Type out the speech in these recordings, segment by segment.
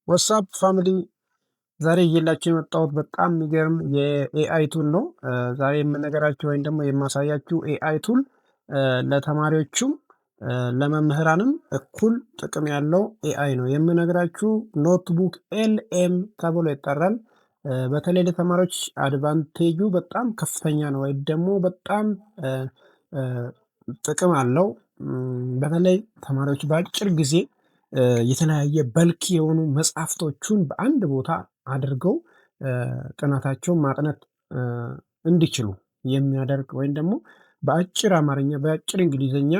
ዋትስአፕ ፋሚሊ ዛሬ እየላችሁ የመጣሁት በጣም የሚገርም የኤአይ ቱል ነው። ዛሬ የምነገራችሁ ወይም ደግሞ የማሳያችሁ ኤአይ ቱል ለተማሪዎቹም ለመምህራንም እኩል ጥቅም ያለው ኤአይ ነው የምነግራችሁ። ኖትቡክ ኤልኤም ተብሎ ይጠራል። በተለይ ለተማሪዎች አድቫንቴጁ በጣም ከፍተኛ ነው ወይም ደግሞ በጣም ጥቅም አለው። በተለይ ተማሪዎች በአጭር ጊዜ የተለያየ በልክ የሆኑ መጽሐፍቶቹን በአንድ ቦታ አድርገው ጥናታቸውን ማጥናት እንዲችሉ የሚያደርግ ወይም ደግሞ በአጭር አማርኛ በአጭር እንግሊዘኛ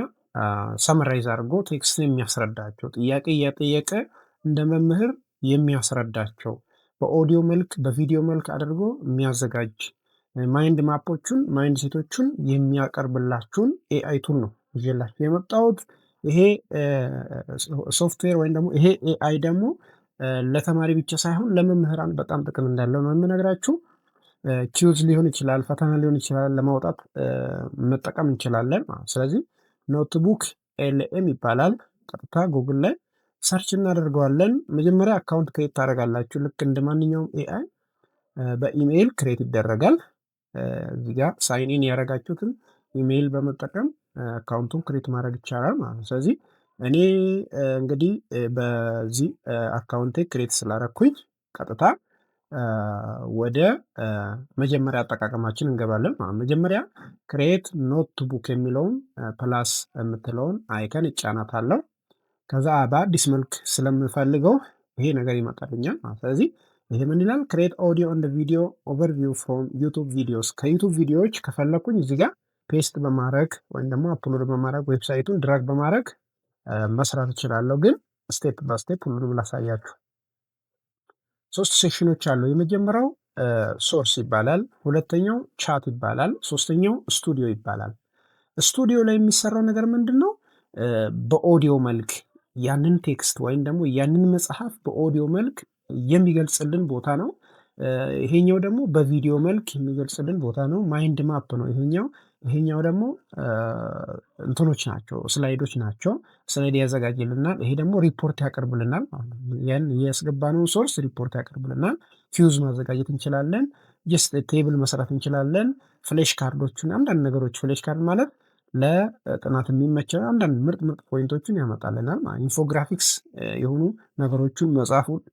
ሰመራይዝ አድርጎ ቴክስትን የሚያስረዳቸው ጥያቄ እየጠየቀ እንደ መምህር የሚያስረዳቸው በኦዲዮ መልክ በቪዲዮ መልክ አድርጎ የሚያዘጋጅ ማይንድ ማፖቹን ማይንድ ሴቶቹን የሚያቀርብላችሁን ኤአይ ቱል ነው ይዤላችሁ የመጣሁት። ይሄ ሶፍትዌር ወይም ደግሞ ይሄ ኤአይ ደግሞ ለተማሪ ብቻ ሳይሆን ለመምህራን በጣም ጥቅም እንዳለው ነው የምነግራችሁ። ኪዩዝ ሊሆን ይችላል፣ ፈተና ሊሆን ይችላል፣ ለማውጣት መጠቀም እንችላለን። ስለዚህ ኖትቡክ ኤልኤም ይባላል። ቀጥታ ጉግል ላይ ሰርች እናደርገዋለን። መጀመሪያ አካውንት ክሬት ታደርጋላችሁ። ልክ እንደ ማንኛውም ኤአይ በኢሜይል ክሬት ይደረጋል። እዚህ ጋር ሳይን ኢን ያደረጋችሁትን ኢሜይል በመጠቀም አካውንቱን ክሬት ማድረግ ይቻላል ማለት ነው። ስለዚህ እኔ እንግዲህ በዚህ አካውንቴ ክሬት ስላደረኩኝ ቀጥታ ወደ መጀመሪያ አጠቃቀማችን እንገባለን ማለት ነው። መጀመሪያ ክሬት ኖትቡክ የሚለውን ፕላስ የምትለውን አይከን እጫናታለሁ። ከዛ በአዲስ መልክ ስለምፈልገው ይሄ ነገር ይመጣልኛል ማለት ነው። ስለዚህ ይሄ ምን ይላል? ክሬት ኦዲዮ እንደ ቪዲዮ ኦቨርቪው ፍሮም ዩቱብ ቪዲዮስ። ከዩቱብ ቪዲዮዎች ከፈለኩኝ እዚህ ጋር ፔስት በማድረግ ወይም ደግሞ አፕሎድ በማድረግ ዌብሳይቱን ድራግ በማድረግ መስራት እችላለሁ። ግን ስቴፕ በስቴፕ ሁሉንም ላሳያችሁ። 3 ሴክሽኖች አሉ። የመጀመሪያው ሶርስ ይባላል፣ ሁለተኛው ቻት ይባላል፣ ሶስተኛው ስቱዲዮ ይባላል። ስቱዲዮ ላይ የሚሰራው ነገር ምንድነው? በኦዲዮ መልክ ያንን ቴክስት ወይም ደግሞ ያንን መጽሐፍ በኦዲዮ መልክ የሚገልጽልን ቦታ ነው። ይሄኛው ደግሞ በቪዲዮ መልክ የሚገልጽልን ቦታ ነው። ማይንድ ማፕ ነው ይሄኛው ደግሞ እንትኖች ናቸው፣ ስላይዶች ናቸው። ስላይድ ያዘጋጅልናል። ይሄ ደግሞ ሪፖርት ያቀርብልናል። ያን ያስገባነውን ሶርስ ሪፖርት ያቀርብልናል። ፊውዝ ማዘጋጀት እንችላለን። ጀስት ቴብል መስራት እንችላለን። ፍሌሽ ካርዶችን አንዳንድ ነገሮች ፍሌሽ ካርድ ማለት ለጥናት የሚመቸው አንዳንድ ምርጥ ፖይንቶችን ያመጣልናል። ኢንፎግራፊክስ የሆኑ ነገሮችን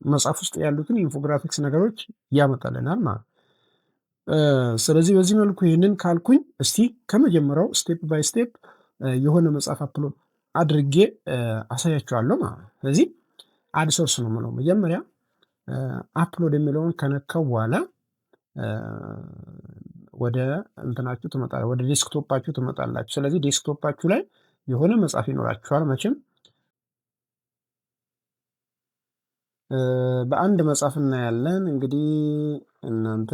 መጽሐፍ ውስጥ ያሉትን ኢንፎግራፊክስ ነገሮች ያመጣልናል ማለት። ስለዚህ በዚህ መልኩ ይህንን ካልኩኝ እስቲ ከመጀመሪያው ስቴፕ ባይ ስቴፕ የሆነ መጽሐፍ አፕሎድ አድርጌ አሳያችኋለሁ ማለት ነው። ስለዚህ አድ ሶርስ ነው የምለው። መጀመሪያ አፕሎድ የሚለውን ከነካው በኋላ ወደ እንትናችሁ ትመጣላችሁ፣ ወደ ዴስክቶፓችሁ ትመጣላችሁ። ስለዚህ ዴስክቶፓችሁ ላይ የሆነ መጽሐፍ ይኖራችኋል መቼም። በአንድ መጽሐፍ እናያለን። እንግዲህ እናንተ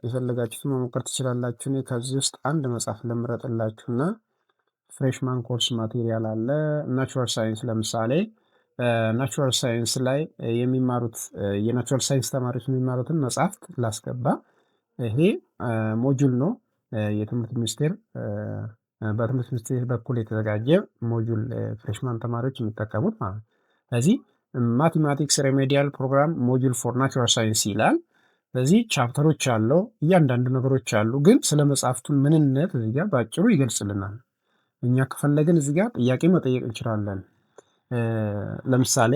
የፈለጋችሁትን መሞከር ትችላላችሁ። እኔ ከዚህ ውስጥ አንድ መጽሐፍ ልምረጥላችሁና ፍሬሽማን ኮርስ ማቴሪያል አለ። ናቹራል ሳይንስ ለምሳሌ ናቹራል ሳይንስ ላይ የሚማሩት የናቹራል ሳይንስ ተማሪዎች የሚማሩትን መጽሐፍት ላስገባ። ይሄ ሞጁል ነው፣ የትምህርት ሚኒስቴር በትምህርት ሚኒስቴር በኩል የተዘጋጀ ሞጁል ፍሬሽማን ተማሪዎች የሚጠቀሙት ማለት ነው። ስለዚህ ማቴማቲክስ ሬሜዲያል ፕሮግራም ሞጁል ፎር ናቹራል ሳይንስ ይላል። ስለዚህ ቻፕተሮች አለው፣ እያንዳንዱ ነገሮች አሉ። ግን ስለ መጽሐፍቱን ምንነት እዚህ ጋር በአጭሩ ይገልጽልናል። እኛ ከፈለግን እዚህ ጋር ጥያቄ መጠየቅ እንችላለን። ለምሳሌ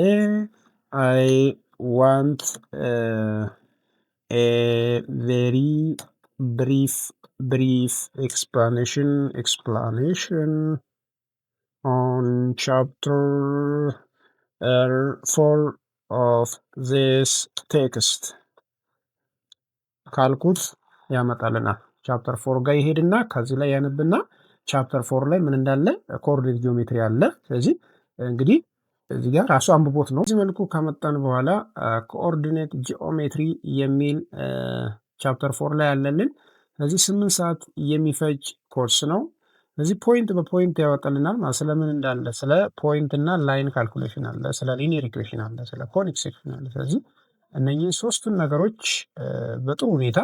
አይ ዋንት ቬሪ brief explanation on chapter 4 of this text ካልኩት ያመጣልናል። ቻፕተር 4 ጋር ይሄድና ከዚህ ላይ ያነብና ቻፕተር 4 ላይ ምን እንዳለ ኮኦርዲኔት ጂኦሜትሪ አለ። ስለዚህ እንግዲህ እዚህ ጋር ራሱ አንብቦት ነው። እዚህ መልኩ ካመጣን በኋላ ኮኦርዲኔት ጂኦሜትሪ የሚል ቻፕተር 4 ላይ ያለልን። ስለዚህ 8 ሰዓት የሚፈጅ ኮርስ ነው። ስለዚህ ፖይንት በፖይንት ያወጣልናል ማለት ስለምን እንዳለ፣ ስለ ፖይንት እና ላይን ካልኩሌሽን አለ፣ ስለ ሊኒየር ኢኩዌሽን አለ፣ ስለ ኮኒክ ሴክሽን አለ። ስለዚህ እነኚህ ሶስቱን ነገሮች በጥሩ ሁኔታ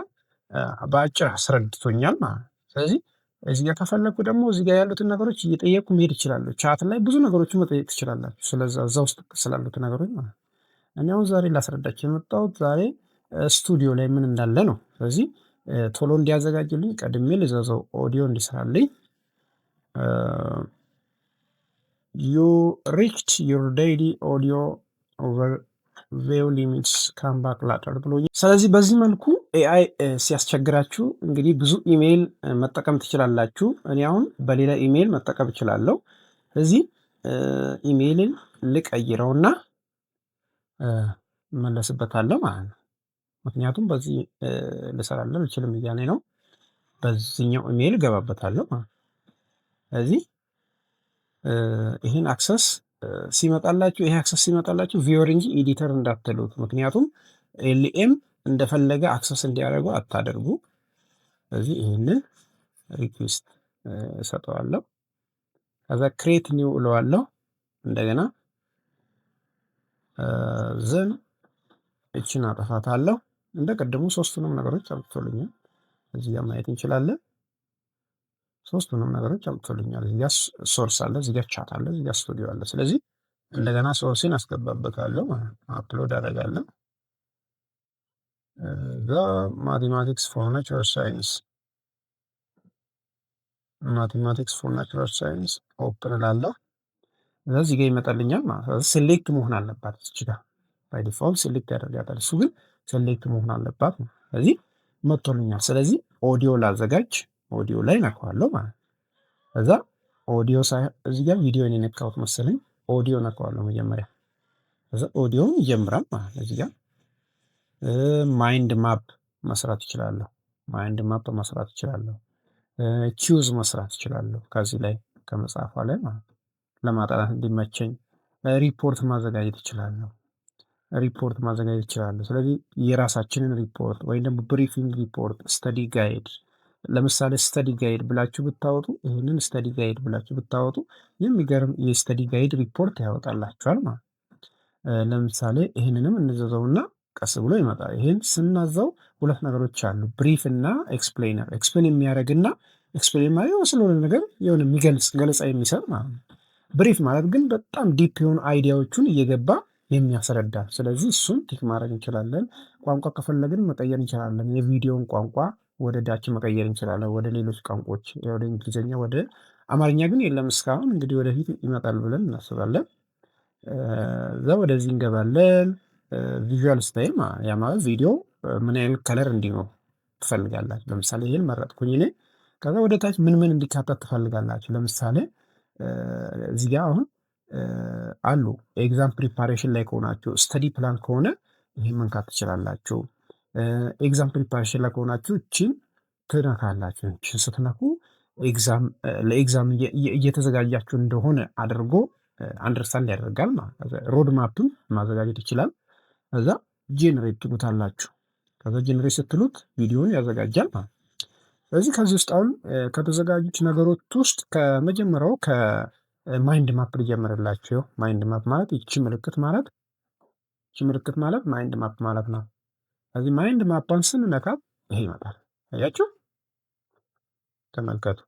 በአጭር አስረድቶኛል ማለት ነው። ስለዚህ እዚህ ጋር ከፈለኩ ደግሞ እዚህ ጋር ያሉትን ነገሮች እየጠየቁ መሄድ ይችላሉ። ቻት ላይ ብዙ ነገሮችን መጠየቅ ትችላላችሁ፣ ስለዛ እዛ ውስጥ ስላሉት ነገሮች ማለት ነው። እኔ አሁን ዛሬ ላስረዳችሁ የመጣሁት ዛሬ ስቱዲዮ ላይ ምን እንዳለ ነው። ስለዚህ ቶሎ እንዲያዘጋጅልኝ ቀድሜ ልዘዘው ኦዲዮ እንዲሰራልኝ ዩ ሪችድ ዩር ዴይሊ ኦዲዮ ኦቨር ቬው ሊሚትስ ካምባክ ላተር ብሎኛል። ስለዚህ በዚህ መልኩ ኤአይ ሲያስቸግራችሁ እንግዲህ ብዙ ኢሜይል መጠቀም ትችላላችሁ። እኔ አሁን በሌላ ኢሜይል መጠቀም እችላለሁ። ስለዚህ ኢሜይልን ልቀይረውና እመለስበታለሁ ማለት ነው። ምክንያቱም በዚህ ልሰራለን አልችልም እያለ ነው። በዚህኛው ኢሜይል እገባበታለሁ ማለት ነው። ስለዚህ ይህን አክሰስ ሲመጣላችሁ ይሄ አክሰስ ሲመጣላችሁ ቪወር እንጂ ኤዲተር እንዳትሉት። ምክንያቱም ኤልኤም እንደፈለገ አክሰስ እንዲያደርጉ አታደርጉ። ስለዚህ ይህንን ሪኩዌስት እሰጠዋለሁ። ከዛ ክሬት ኒው እለዋለሁ። እንደገና ዘን እችን አጠፋታለሁ። እንደ ቀደሙ ሶስቱንም ነገሮች አምጥቶልኛል። እዚህ ጋር ማየት እንችላለን። ሶስቱንም ነገሮች አምጥቶልኛል። እዚህ ጋር ሶርስ አለ፣ እዚህ ጋር ቻት አለ፣ እዚህ ጋር ስቱዲዮ አለ። ስለዚህ እንደገና ሶርስን አስገባበታለሁ ማለት ነው። አፕሎድ አደርጋለሁ። ማቴማቲክስ ፎር ናቹራል ሳይንስ ማቴማቲክስ ፎር ናቹራል ሳይንስ ኦፕን እላለሁ። እዚህ ጋር ይመጣልኛል ማለት ነው። ሴሌክት መሆን አለባት እዚህ ጋር ባይ ዲፎልት ሴሌክት ያደርጋታል። እሱ ግን ሴሌክት መሆን አለባት ነው። ስለዚህ መጥቶልኛል። ስለዚህ ኦዲዮ ላዘጋጅ፣ ኦዲዮ ላይ ነካዋለሁ ማለት ነው። ከዛ ኦዲዮ እዚህ ጋር ቪዲዮን የነካሁት መሰለኝ። ኦዲዮ ነካዋለሁ መጀመሪያ። ከዛ ኦዲዮን ይጀምራል ማለት ነው። እዚህ ጋር ማይንድ ማፕ መስራት እችላለሁ። ማይንድ ማፕ መስራት እችላለሁ። ኪውዝ መስራት እችላለሁ። ከዚህ ላይ ከመጽሐፏ ላይ ማለት ነው። ለማጥናት እንዲመቸኝ ሪፖርት ማዘጋጀት እችላለሁ። ሪፖርት ማዘጋጀት እችላለሁ። ስለዚህ የራሳችንን ሪፖርት ወይም ደግሞ ብሪፊንግ ሪፖርት፣ ስተዲ ጋይድ፣ ለምሳሌ ስተዲ ጋይድ ብላችሁ ብታወጡ ይህንን ስተዲ ጋይድ ብላችሁ ብታወጡ የሚገርም የስተዲ ጋይድ ሪፖርት ያወጣላችኋል ማለት ነው። ለምሳሌ ይህንንም እንዘዘውና ቀስ ብሎ ይመጣል። ይህን ስናዘው ሁለት ነገሮች አሉ፣ ብሪፍ እና ኤክስፕሌነር። ኤክስፕሌን የሚያደርግና ኤክስፕሌን ማለት ስለሆነ ነገር የሆነ የሚገልጽ ገለጻ የሚሰጥ ማለት ነው። ብሪፍ ማለት ግን በጣም ዲፕ የሆኑ አይዲያዎቹን እየገባ የሚያስረዳ። ስለዚህ እሱን ቲክ ማድረግ እንችላለን። ቋንቋ ከፈለግን መቀየር እንችላለን። የቪዲዮን ቋንቋ ወደ ዳች መቀየር እንችላለን፣ ወደ ሌሎች ቋንቋዎች፣ ወደ እንግሊዝኛ፣ ወደ አማርኛ ግን የለም እስካሁን። እንግዲህ ወደፊት ይመጣል ብለን እናስባለን። እዛ ወደዚህ እንገባለን። ቪዥዋል ስታይል ያ ማለት ቪዲዮ ምን አይነት ከለር እንዲኖር ትፈልጋላችሁ። ለምሳሌ ይህን መረጥኩኝ እኔ። ከዛ ወደ ታች ምን ምን እንዲካተት ትፈልጋላችሁ። ለምሳሌ እዚህ ጋር አሁን አሉ ኤግዛም ፕሪፓሬሽን ላይ ከሆናችሁ፣ ስተዲ ፕላን ከሆነ ይህን መንካት ትችላላችሁ። ኤግዛም ፕሪፓሬሽን ላይ ከሆናችሁ እችን ትነካላችሁ። እችን ስትነኩ ለኤግዛም እየተዘጋጃችሁ እንደሆነ አድርጎ አንደርስታንድ ያደርጋል ማለት ነው። ሮድ ማፕን ማዘጋጀት ይችላል። ከዛ ጄኔሬት ትሉታላችሁ። ከዛ ጄኔሬት ስትሉት ቪዲዮን ያዘጋጃል ማለት ነው። ስለዚህ ከዚህ ውስጥ አሁን ከተዘጋጁት ነገሮች ውስጥ ከመጀመሪያው ከማይንድ ማፕ ሊጀምርላችሁ። ማይንድ ማፕ ማለት ይቺ ምልክት ማለት ማይንድ ማፕ ማለት ነው። ስለዚህ ማይንድ ማፓን ስንነካት ይሄ ይመጣል። አያችሁ፣ ተመልከቱ።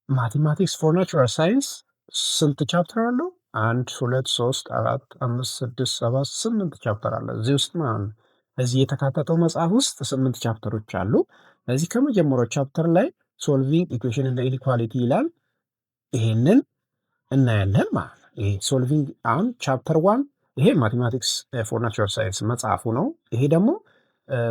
ማቴማቲክስ ፎር ናቹራል ሳይንስ ስንት ቻፕተር አለው? 1 2 3 4 5 6 7 8 ቻፕተር አለ እዚህ ውስጥ ማለት ነው። እዚህ የተካተተው መጽሐፍ ውስጥ 8 ቻፕተሮች አሉ። ስለዚህ ከመጀመሪያው ቻፕተር ላይ ሶልቪንግ ኢኩዌሽን እንደ ኢኒኳሊቲ ይላል። ይሄንን እናያለን ማለት ነው። ይሄ ሶልቪንግ አሁን ቻፕተር 1 ይሄ ማቴማቲክስ ፎር ናቹራል ሳይንስ መጽሐፉ ነው። ይሄ ደግሞ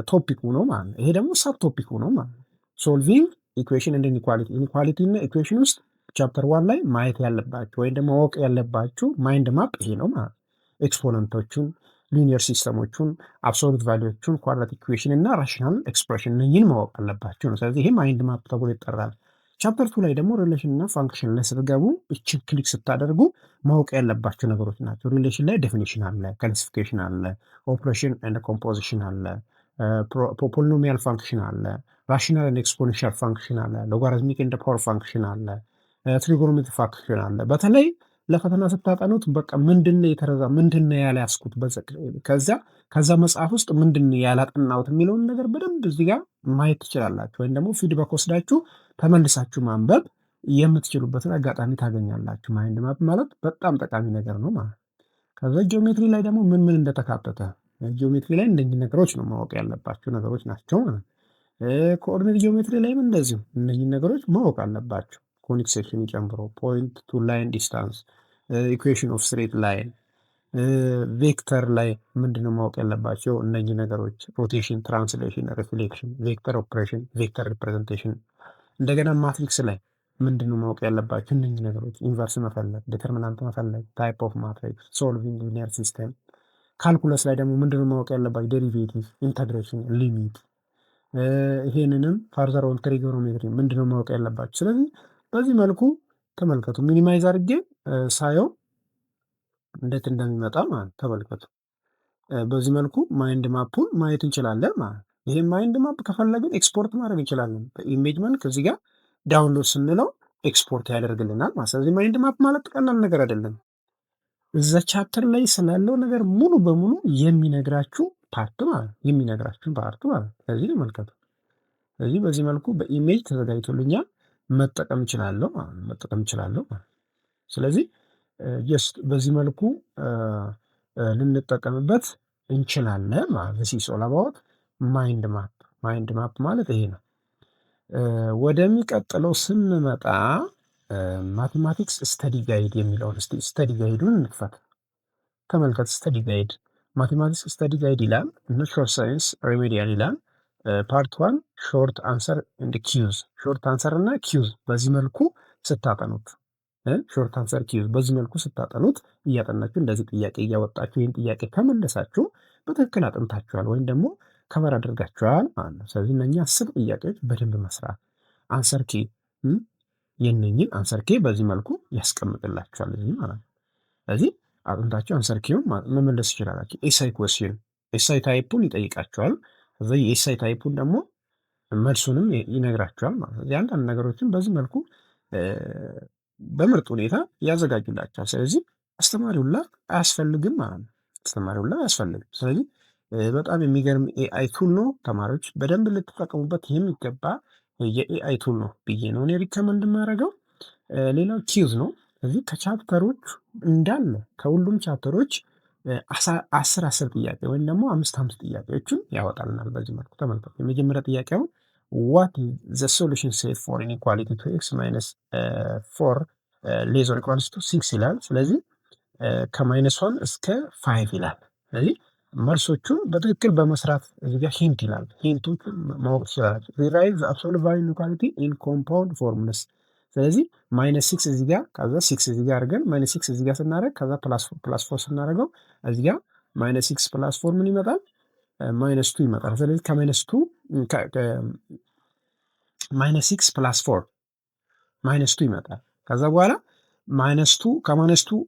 ቶፒኩ ነው ማለት ነው። ይሄ ደግሞ ሰብ ቶፒኩ ነው ማለት ነው። ሶልቪንግ ኢኩዌሽን እንደ ኢኒኳሊቲ፣ ኢኒኳሊቲ እና ኢኩዌሽን ውስጥ ቻፕተር 1 ላይ ማየት ያለባችሁ ወይም ደግሞ ማወቅ ያለባችሁ ማይንድ ማፕ ይሄ ነው ማለት ነው። ኤክስፖነንቶቹን፣ ሊኒየር ሲስተሞቹን፣ አብሶሉት ቫሊዎቹን፣ ኳድራቲክ ኢኩዌሽን እና ራሽናል ኤክስፕሬሽን እነኝን ማወቅ አለባችሁ ነው። ስለዚህ ይሄ ማይንድ ማፕ ተብሎ ይጠራል። ቻፕተር 2 ላይ ደግሞ ሪሌሽን እና ፋንክሽን ላይ ስትገቡ እችን ክሊክ ስታደርጉ ማወቅ ያለባቸው ነገሮች ናቸው። ሪሌሽን ላይ ዴፊኒሽን አለ፣ ክላሲፊኬሽን አለ፣ ኦፕሬሽን ኤንድ ኮምፖዚሽን አለ፣ ፖሊኖሚያል ፋንክሽን አለ፣ ራሽናል ኤንድ ኤክስፖኔንሻል ፋንክሽን አለ፣ ሎጋሪትሚክ ኤንድ ፓወር ፋንክሽን አለ፣ ትሪጎኖሜትሪክ ፋንክሽን አለ። በተለይ ለፈተና ስታጠኑት በቃ ምንድነው የተረዛ ምንድነው ያልያዝኩት ከዛ መጽሐፍ ውስጥ ምንድነው ያላጠናሁት የሚለውን ነገር በደንብ እዚህ ጋር ማየት ትችላላችሁ። ወይም ደግሞ ፊድባክ ወስዳችሁ ተመልሳችሁ ማንበብ የምትችሉበትን አጋጣሚ ታገኛላችሁ። ማይንድ ማፕ ማለት በጣም ጠቃሚ ነገር ነው ማለት ከዛ ጂኦሜትሪ ላይ ደግሞ ምን ምን እንደተካተተ ጂኦሜትሪ ላይ እንደዚህ ነገሮች ነው ማወቅ ያለባቸው ነገሮች ናቸው ማለት ነው። ኮኦርዲኔት ጂኦሜትሪ ላይም እንደዚሁ እነዚህን ነገሮች ማወቅ አለባቸው። ኮኒክ ሴክሽን ጨምሮ ፖይንት ቱ ላይን ዲስታንስ፣ ኢኩዌሽን ኦፍ ስትሬት ላይን፣ ቬክተር ላይ ምንድነው ማወቅ ያለባቸው እነዚህ ነገሮች ሮቴሽን፣ ትራንስሌሽን፣ ሪፍሌክሽን፣ ቬክተር ኦፕሬሽን፣ ቬክተር ሪፕሬዘንቴሽን። እንደገና ማትሪክስ ላይ ምንድነው ማወቅ ያለባቸው እነዚህ ነገሮች ኢንቨርስ መፈለግ፣ ዲተርሚናንት መፈለግ፣ ታይፕ ኦፍ ማትሪክስ፣ ሶልቪንግ ሊኒየር ሲስተም። ካልኩለስ ላይ ደግሞ ምንድነው ማወቅ ያለባቸው ዴሪቬቲቭ፣ ኢንተግሬሽን፣ ሊሚት። ይሄንንም ፋርዘር ኦን ትሪጎኖሜትሪ ምንድነው ማወቅ ያለባቸው። ስለዚህ በዚህ መልኩ ተመልከቱ። ሚኒማይዝ አድርጌ ሳየው እንዴት እንደሚመጣ ማለት ተመልከቱ። በዚህ መልኩ ማይንድ ማፑን ማየት እንችላለን ማለት ነው። ይሄን ማይንድ ማፕ ከፈለግን ኤክስፖርት ማድረግ እንችላለን። በኢሜጅ መልክ እዚህ ጋር ዳውንሎድ ስንለው ኤክስፖርት ያደርግልናል ማለት። ስለዚህ ማይንድ ማፕ ማለት ቀላል ነገር አይደለም። እዛ ቻፕተር ላይ ስላለው ነገር ሙሉ በሙሉ የሚነግራችሁ ፓርት ማለት የሚነግራችሁን ፓርት ማለት። ስለዚህ ተመልከቱ። ስለዚህ በዚህ መልኩ በኢሜጅ ተዘጋጅቶልኛል መጠቀም እችላለሁ ማለት። ስለዚህ ጀስት በዚህ መልኩ ልንጠቀምበት እንችላለን ማለት ነው። ዚስ ኢዝ ኦል አባውት ማይንድ ማፕ። ማይንድ ማፕ ማለት ይሄ ነው። ወደሚቀጥለው ስንመጣ ማቴማቲክስ ስተዲ ጋይድ የሚለውን እስቲ ስተዲ ጋይዱን እንክፈት። ተመልከት። ስተዲ ጋይድ ማቴማቲክስ ስተዲ ጋይድ ይላል። ሾርት ሳይንስ ሪሜዲያል ይላል። ፓርት 1 ሾርት አንሰር ኤንድ ኪዩዝ። ሾርት አንሰር እና ኪዩዝ በዚህ መልኩ ስታጠኑት ሾርት አንሰር ኪዩዝ በዚህ መልኩ ስታጠኑት እያጠናችሁ እንደዚህ ጥያቄ እያወጣችሁ ይህን ጥያቄ ከመለሳችሁ በትክክል አጥንታችኋል ወይም ደግሞ ከበር አድርጋችኋል ማለት ነው። ስለዚህ እነኛ 10 ጥያቄዎች በደንብ መስራት አንሰር ኪ የነኝን አንሰር ኪ በዚህ መልኩ ያስቀምጥላችኋል እዚህ ማለት ነው። ስለዚህ አጥንታችሁ አንሰር ኪውን መመለስ ይችላላችሁ። ኤሳይ ኩዌስችን ኤሳይ ታይፑን ይጠይቃችኋል። ከዛ የኤሳይ ታይፑን ደግሞ መልሱንም ይነግራችኋል ማለት ነው። አንዳንድ ነገሮችን በዚህ መልኩ በምርጥ ሁኔታ ያዘጋጁላችኋል። ስለዚህ አስተማሪውላ አያስፈልግም ማለት ነው። አስተማሪውላ አያስፈልግም። ስለዚህ በጣም የሚገርም ኤአይ ቱል ነው። ተማሪዎች በደንብ ልትጠቀሙበት የሚገባ የኤአይ ቱል ነው ብዬ ነው እኔ ሪከመንድ የማደርገው። ሌላው ኪዩዝ ነው። ስለዚህ ከቻፕተሮች እንዳለ ከሁሉም ቻፕተሮች 10 ጥያቄ ወይም ደግሞ 5 ጥያቄዎችን ያወጣልናል በዚህ መልኩ ተመልከቱ። የመጀመሪያ ጥያቄውን what is the solution set for inequality to x minus 4 less or equals to 6 ይላል። ስለዚህ ከማይነስ 1 እስከ 5 ይላል። ስለዚህ መልሶቹን በትክክል በመስራት እዚህ ጋር ሂንት ይላል። ሂንቶቹን ማወቅ ትችላላችሁ። ሪራይዝ አብሶሉት ቫልዩ ኢንኢኳሊቲ ኢን ኮምፓውንድ ፎርሙላስ። ስለዚህ ማይነስ 6 እዚህ ጋር ከዛ 6 እዚህ ጋር አድርገን ማይነስ 6 እዚህ ጋር ስናደርግ ከዛ ፕላስ 4 ስናደርገው እዚህ ጋር ማይነስ 6 ፕላስ 4 ምን ይመጣል? ማይነስ 2 ይመጣል። ስለዚህ ከማይነስ 2 ማይነስ 6 ፕላስ 4 ማይነስ 2 ይመጣል። ከዛ በኋላ ማይነስ 2 ከማይነስ 2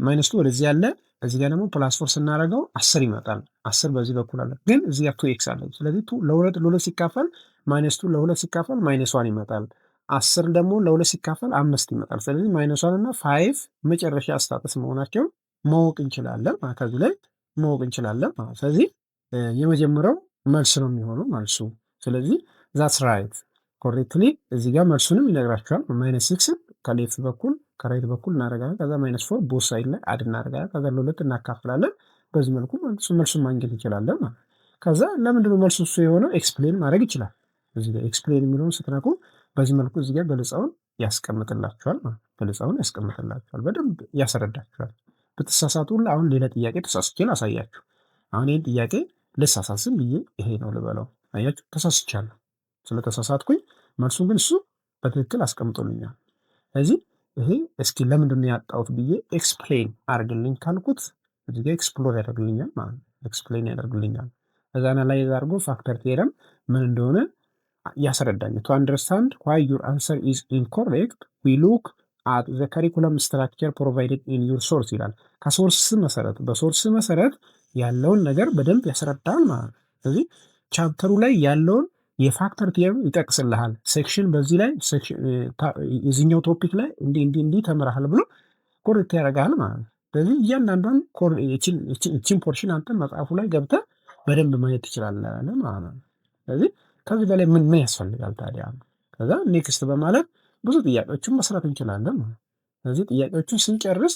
ማይነስ 2 ወደዚህ ያለ እዚህ ጋር ደግሞ ፕላስ 4 ስናደርገው 10 ይመጣል። 10 በዚህ በኩል አለ፣ ግን እዚህ ጋር 2x አለ። ስለዚህ 2 ለ2 ሲካፈል ማይነስ 2 ለ2 ሲካፈል ማይነስ 1 ይመጣል። 10 ደግሞ ለ2 ሲካፈል 5 ይመጣል። ስለዚህ ማይነስ 1 እና 5 መጨረሻ ስታተስ መሆናቸውን ማወቅ እንችላለን ማለት ከዚህ ላይ ማወቅ እንችላለን ማለት። ስለዚህ የመጀመሪያው መልስ ነው የሚሆነው መልሱ። ስለዚህ ዛትስ ራይት ኮሬክትሊ እዚህ ጋር መልሱንም ይነግራችኋል። ማይነስ 6 ከሌፍት በኩል ከራይት በኩል እናደርጋለን። ከዛ ማይነስ 4 ቦት ሳይድ ላይ አድ እናደርጋለን። ከዛ ለሁለት እናካፍላለን። በዚህ መልኩ መልሱን ማግኘት እንችላለን ማለት። ከዛ ለምንድነው መልሱ እሱ የሆነው ኤክስፕሌን ማድረግ ይችላል። እዚህ ጋር ኤክስፕሌን የሚለውን ስትነኩ በዚህ መልኩ እዚህ ጋር ገለጻውን ያስቀምጥላችኋል ማለት ገለጻውን ያስቀምጥላችኋል፣ በደንብ ያስረዳችኋል። ብትሳሳቱ አሁን ሌላ ጥያቄ ተሳስቼ ላሳያችሁ። አሁን ይህን ጥያቄ ልሳሳስም ብዬ ይሄ ነው ልበለው። አያችሁ ተሳስቻለሁ። ስለተሳሳትኩኝ መልሱን ግን እሱ በትክክል አስቀምጦልኛል። ስለዚህ ይሄ እስኪ ለምንድነው ያጣሁት ብዬ ኤክስፕሌን አድርግልኝ ካልኩት እዚህ ጋር ኤክስፕሎር ያደርግልኛል ማለት ነው። ኤክስፕሌን ያደርግልኛል። ከዛ አናላይዝ አድርጎ ፋክተር ቴረም ምን እንደሆነ ያስረዳኝ። ቱ አንደርስታንድ ዋይ ዩር አንሰር ኢዝ ኢንኮሬክት ዊ ሉክ አት ዘ ከሪኩለም ስትራክቸር ፕሮቫይድድ ኢን ዩር ሶርስ ይላል። ከሶርስ መሰረት በሶርስ መሰረት ያለውን ነገር በደንብ ያስረዳል ማለት ነው። ስለዚህ ቻፕተሩ ላይ ያለውን የፋክተር ቲየም ይጠቅስልሃል። ሴክሽን በዚህ ላይ የዚህኛው ቶፒክ ላይ እንዲህ ተምረሃል ብሎ ኮሬክት ያደርጋል ማለት ነው። ስለዚህ እያንዳንዷን እቺን ፖርሽን አንተ መጽሐፉ ላይ ገብተህ በደንብ ማየት ትችላለህ ማለት ነው። ስለዚህ ከዚህ በላይ ምን ያስፈልጋል ታዲያ? ከዛ ኔክስት በማለት ብዙ ጥያቄዎችን መስራት እንችላለን ማለት ነው። ስለዚህ ጥያቄዎቹን ስንጨርስ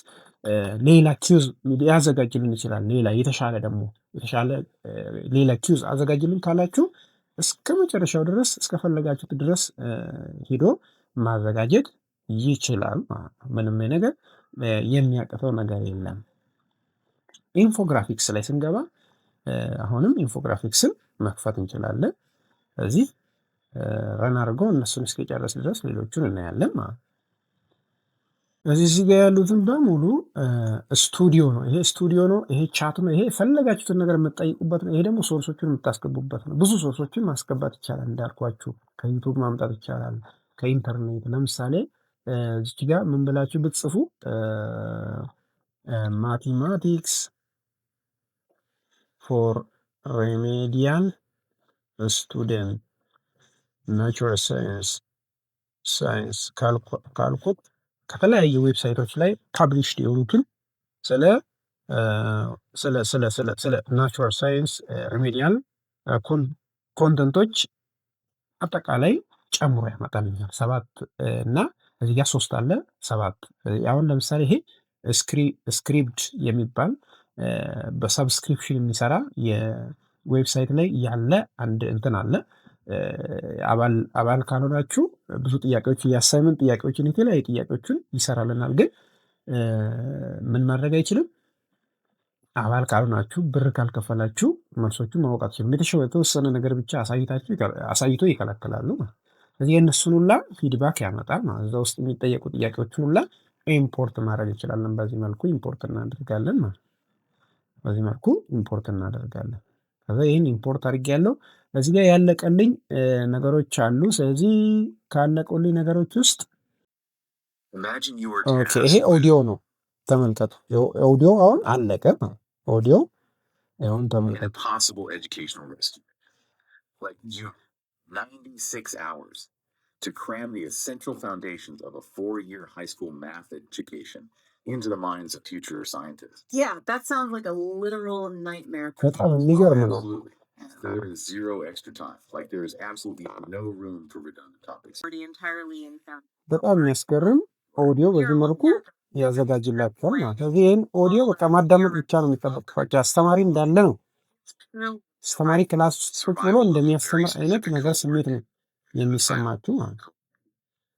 ሌላ ኪውዝ ሊያዘጋጅልን ይችላል። ሌላ የተሻለ ሌላ ኪውዝ አዘጋጅልን ካላችሁ እስከመጨረሻው ድረስ እስከፈለጋችሁት ድረስ ሄዶ ማዘጋጀት ይችላል ማለት ነው። ምንም ነገር የሚያቅተው ነገር የለም። ኢንፎግራፊክስ ላይ ስንገባ አሁንም ኢንፎግራፊክስን መክፈት እንችላለን። ስለዚህ ረን አድርጎ እነሱን እስኪጨርስ ድረስ ሌሎቹን እናያለን ማለት ነው። እዚህ ጋር ያሉትን በሙሉ ስቱዲዮ ነው። ይሄ ስቱዲዮ ነው። ይሄ ቻት ነው። ይሄ የፈለጋችሁትን ነገር የምትጠይቁበት ነው። ይሄ ደግሞ ሶርሶችን የምታስገቡበት ነው። ብዙ ሶርሶችን ማስገባት ይቻላል። እንዳልኳችሁ ከዩቱብ ማምጣት ይቻላል፣ ከኢንተርኔት። ለምሳሌ እዚች ጋር ምን ብላችሁ ብትጽፉ ማቴማቲክስ ፎር ሬሜዲያል ስቱደንት ናቹራል ሳይንስ ካልኩት ከተለያዩ ዌብሳይቶች ላይ ፐብሊሽድ የሆኑትን ስለ ናቹራል ሳይንስ ሪሜዲያል ኮንተንቶች አጠቃላይ ጨምሮ ያመጣልኛል። 7 እና እዚህ ጋር 3 አለ 7። አሁን ለምሳሌ ይሄ ስክሪፕት የሚባል በሰብስክሪፕሽን የሚሰራ የዌብሳይት ላይ ያለ አንድ እንትን አለ። አባል ካልሆናችሁ ብዙ ጥያቄዎች የአሳይመንት ጥያቄዎችን የተለያዩ ጥያቄዎችን ይሰራልናል። ግን ምን ማድረግ አይችልም። አባል ካልሆናችሁ ብር ካልከፈላችሁ መልሶቹን ማወቅ አትችሉም። የተወሰነ ነገር ብቻ አሳይቶ ይከለክላሉ። ስለዚህ የእነሱን ሁላ ፊድባክ ያመጣል ማለት እዛ ውስጥ የሚጠየቁ ጥያቄዎችን ሁላ ኢምፖርት ማድረግ እንችላለን። በዚህ መልኩ ኢምፖርት እናደርጋለን ማለት በዚህ መልኩ ኢምፖርት እናደርጋለን። ከዛ ይህን ኢምፖርት አድርጌያለሁ። እዚህ ጋር ያለቀልኝ ነገሮች አሉ። ስለዚህ ካለቁልኝ ነገሮች ውስጥ ይሄ ኦዲዮ ነው። ተመልከቱ። ኦዲዮ አሁን አለቀ። ኦዲዮ አሁን ተመልከቱ። 96 hours to cram the essential foundations of a 4-year high school math education into the minds of future scientists. Yeah, that sounds like a literal nightmare. Absolutely. There is zero extra time. Like there is absolutely no room for redundant topics. Entirely in በጣም የሚያስገርም ኦዲዮ በዚህ መልኩ ያዘጋጅላችኋል ማለት ነው። ይሄን ኦዲዮ በቃ ማዳመጥ ብቻ ነው የሚጠበቅባቸው። አስተማሪ እንዳለ ነው። አስተማሪ ክላስ ውስጥ ቁጭ ብሎ እንደሚያስተምር አይነት ነገር ስሜት ነው የሚሰማችሁ ማለት ነው።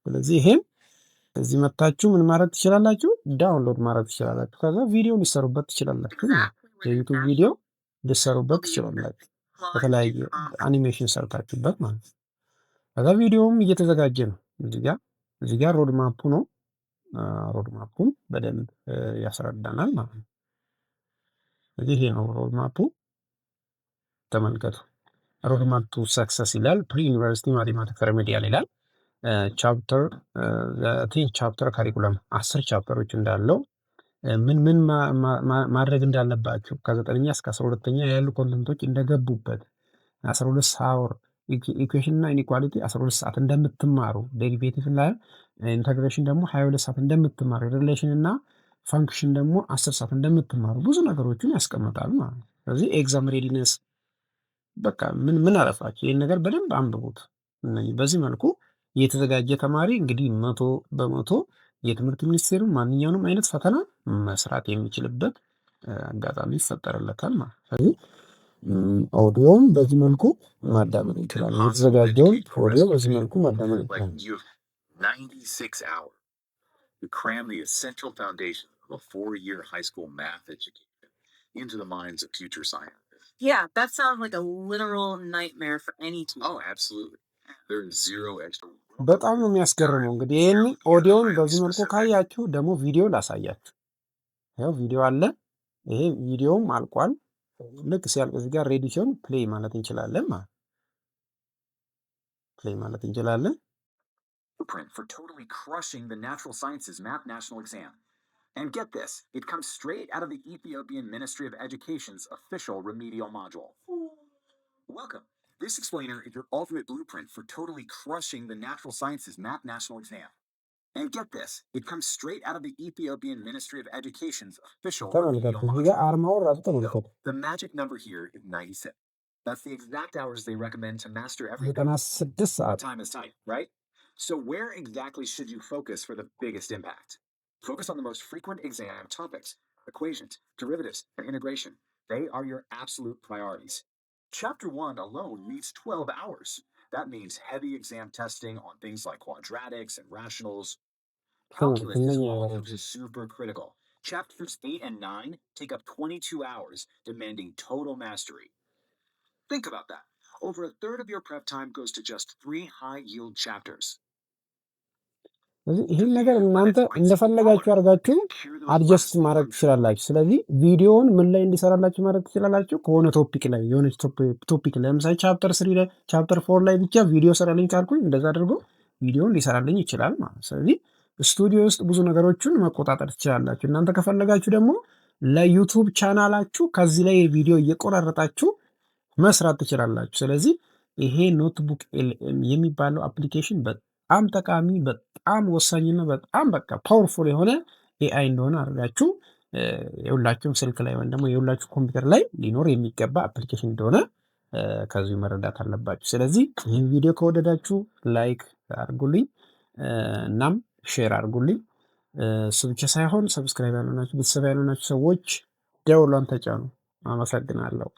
ስለዚህ ይሄን እዚህ መታችሁ ምን ማድረግ ትችላላችሁ? ዳውንሎድ ማድረግ ትችላላችሁ። ከዛ ቪዲዮ ሊሰሩበት ትችላላችሁ። የዩቲዩብ ቪዲዮ ሊሰሩበት ትችላላችሁ። በተለያየ አኒሜሽን ሰርታችሁበት ማለት ነው። ከዛ ቪዲዮውም እየተዘጋጀ ነው። እዚህ ጋር ሮድ ማፑ ነው። ሮድ ማፑን በደንብ ያስረዳናል ማለት ነው። ስለዚህ ይሄ ነው ሮድ ማፑ። ተመልከቱ። ሮድ ማፕ ቱ ሰክሰስ ይላል። ፕሪ ዩኒቨርሲቲ ማቴማቲክስ ሪሜዲያል ይላል። ቻፕተር 10 ቻፕተር ካሪኩለም 10 ቻፕተሮች እንዳለው ምን ማድረግ እንዳለባችሁ ከ9ኛ እስከ 12ኛ ያሉ ኮንተንቶች እንደገቡበት 12 ሳወር ኢኩዌሽን እና ኢኒኳሊቲ 12 ሰዓት እንደምትማሩ፣ ዴሪቬቲቭ እና ኢንተግሬሽን ደግሞ 22 ሰዓት እንደምትማሩ፣ ሪሌሽን እና ፋንክሽን ደግሞ 10 ሰዓት እንደምትማሩ ብዙ ነገሮችን ያስቀምጣል ማለት ነው። ስለዚህ ኤግዛም ሬዲነስ በቃ ምን አለፋችሁ ይህን ነገር በደንብ አንብቡት። በዚህ መልኩ የተዘጋጀ ተማሪ እንግዲህ 100% የትምህርት ሚኒስቴሩ ማንኛውንም አይነት ፈተና መስራት የሚችልበት አጋጣሚ ይፈጠርለታል ማለት ነው። ስለዚህ ኦዲዮን በዚህ መልኩ ማዳመጥ ይችላል። የተዘጋጀውን ኦዲዮ በዚህ መልኩ ማዳመጥ ይችላል። 96 hours to cram the essential foundation of a 4-year high school math education into the minds of future scientists. Yeah, that sounds like a literal nightmare for any teacher. Oh, absolutely. There is zero extra. በጣም ነው የሚያስገርመው። እንግዲህ ይሄን ኦዲዮን በዚህ መልኩ ካያችሁ ደግሞ ቪዲዮ ላሳያችሁ። ያው ቪዲዮ አለ። ይሄ ቪዲዮም አልቋል። ልክ ሲያልቅ እዚህ ጋር ሬዲ ሲሆን ፕሌይ ማለት እንችላለን Blueprint for totally crushing the natural sciences math national exam. And get this, it comes straight out of the Ethiopian Ministry of Education's official remedial module. Welcome. This explainer is your ultimate blueprint for totally crushing the natural sciences math national exam. And get this, it comes straight out of the Ethiopian Ministry of Education's official remedial module. The magic number here is 96. That's the exact hours they recommend to master everything. Time is tight, right? So where exactly should you focus for the biggest impact? Focus on the most frequent exam topics: equations, derivatives, and integration. They are your absolute priorities. Chapter 1 alone needs 12 hours. That means heavy exam testing on things like quadratics and rationals. Calculus as well is super critical. Chapters 8 and 9 take up 22 hours, demanding total mastery. Think about that. Over a third of your prep time goes to just 3 high yield chapters. ስለዚህ ይህን ነገር እናንተ እንደፈለጋችሁ አድርጋችሁ አድጀስት ማድረግ ትችላላችሁ። ስለዚህ ቪዲዮውን ምን ላይ እንዲሰራላችሁ ማድረግ ትችላላችሁ? ከሆነ ቶፒክ ላይ የሆነች ቶፒክ ላይ ለምሳሌ ቻፕተር 3 ላይ ቻፕተር 4 ላይ ብቻ ቪዲዮ ሰራልኝ ካልኩኝ እንደዛ አድርጎ ቪዲዮን ሊሰራልኝ ይችላል ማለት። ስለዚህ ስቱዲዮ ውስጥ ብዙ ነገሮችን መቆጣጠር ትችላላችሁ። እናንተ ከፈለጋችሁ ደግሞ ለዩቱብ ቻናላችሁ ከዚህ ላይ ቪዲዮ እየቆራረጣችሁ መስራት ትችላላችሁ። ስለዚህ ይሄ ኖትቡክ ኤልኤም የሚባለው አፕሊኬሽን በጣም ጠቃሚ በጣም ወሳኝና በጣም በቃ ፓወርፉል የሆነ ኤአይ እንደሆነ አድርጋችሁ የሁላችሁም ስልክ ላይ ወይም ደግሞ የሁላችሁ ኮምፒውተር ላይ ሊኖር የሚገባ አፕሊኬሽን እንደሆነ ከዚሁ መረዳት አለባችሁ። ስለዚህ ይህን ቪዲዮ ከወደዳችሁ ላይክ አድርጉልኝ፣ እናም ሼር አድርጉልኝ። እሱ ብቻ ሳይሆን ሰብስክራይብ ያልሆናችሁ ቤተሰብ ያልሆናችሁ ሰዎች ደውሏን ተጫኑ። አመሰግናለሁ።